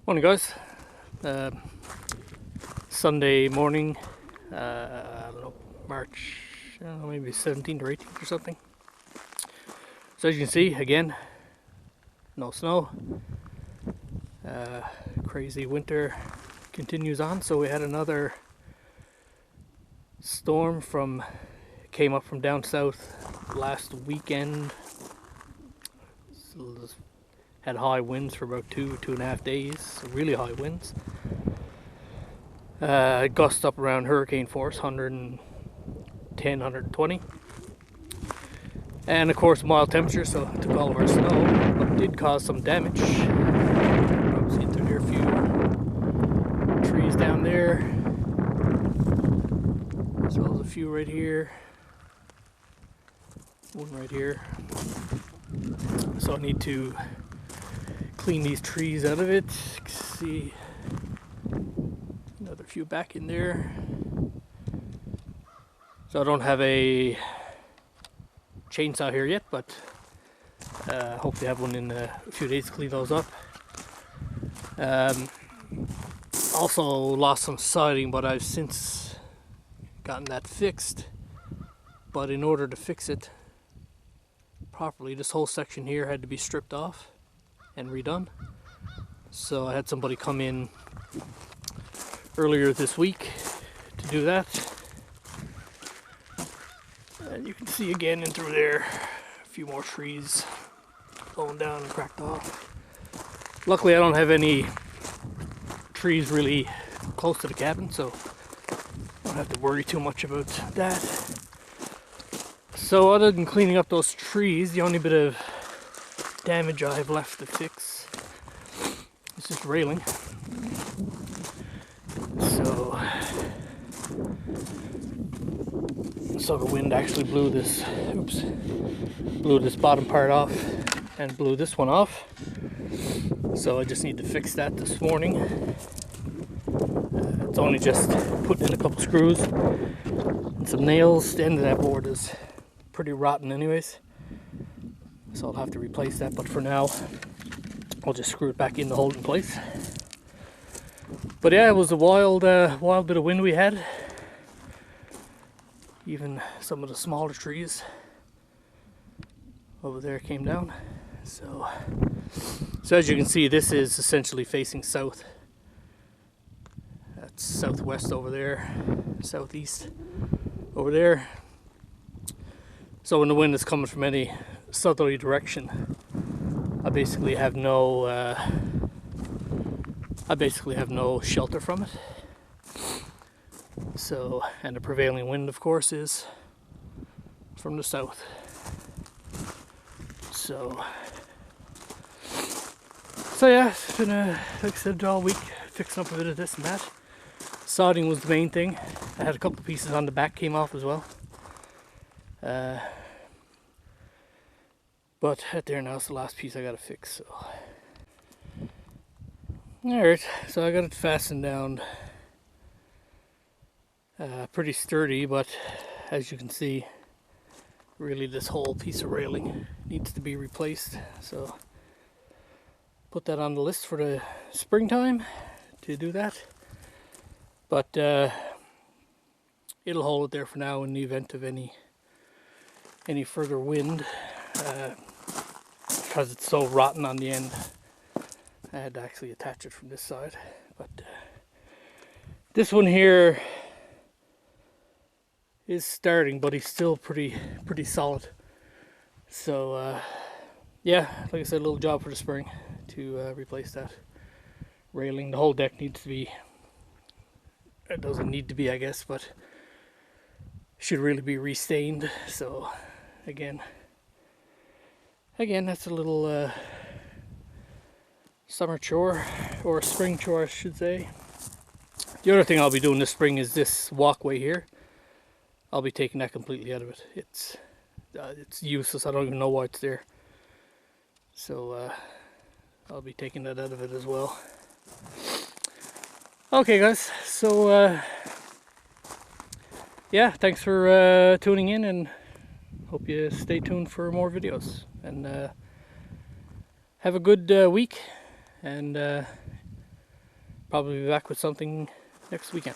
Morning, guys. Uh, Sunday morning. I don't know, March, I don't know, maybe 17th or 18th or something. So as you can see, again, no snow. Crazy winter continues on. So we had another storm came up from down south last weekend. So had high winds for about 2.5 days. So really high winds. Gust up around hurricane force, 110, 120. And of course mild temperature, so it took all of our snow, but did cause some damage. Obviously there are a few trees down there, as well as a few right here. One right here. So I need to clean these trees out of it. See, another few back in there. So I don't have a chainsaw here yet, but hopefully have one in a few days to clean those up. Also lost some siding, but I've since gotten that fixed. But in order to fix it properly, this whole section here had to be stripped off and redone. So I had somebody come in earlier this week to do that. And you can see again in through there a few more trees going down and cracked off. Luckily I don't have any trees really close to the cabin, so I don't have to worry too much about that. So other than cleaning up those trees, the only bit of damage I have left to fix is this railing. So the wind actually blew this bottom part off and blew this one off. So I just need to fix that this morning. It's only just putting in a couple screws and some nails. The end of that board is pretty rotten anyways, so I'll have to replace that, but for now I'll just screw it back in to hold it in place. But yeah, it was a wild bit of wind we had. Even some of the smaller trees over there came down. So as you can see, this is essentially facing south. That's southwest over there, southeast over there. So when the wind is coming from any southerly direction, I basically have no shelter from it. So, and the prevailing wind, of course, is from the south. So yeah, it's been like I said, all week fixing up a bit of this and that. Sodding was the main thing. I had a couple of pieces on the back came off as well. But at there now, it's the last piece I gotta fix. So, alright, so I got it fastened down. Pretty sturdy, but as you can see, really this whole piece of railing needs to be replaced. So put that on the list for the springtime to do that. But it'll hold it there for now in the event of any further wind, because it's so rotten on the end. I had to actually attach it from this side, but this one here is starting, but he's still pretty solid. So yeah, like I said, a little job for the spring to replace that railing. The whole deck needs to be, it doesn't need to be, I guess, but should really be restained. So again that's a little summer chore, or spring chore I should say. The other thing I'll be doing this spring is this walkway here. I'll be taking that completely out of it. It's useless. I don't even know why it's there. So I'll be taking that out of it as well. Okay guys, so yeah, thanks for tuning in, and hope you stay tuned for more videos. And have a good week, and probably be back with something next weekend.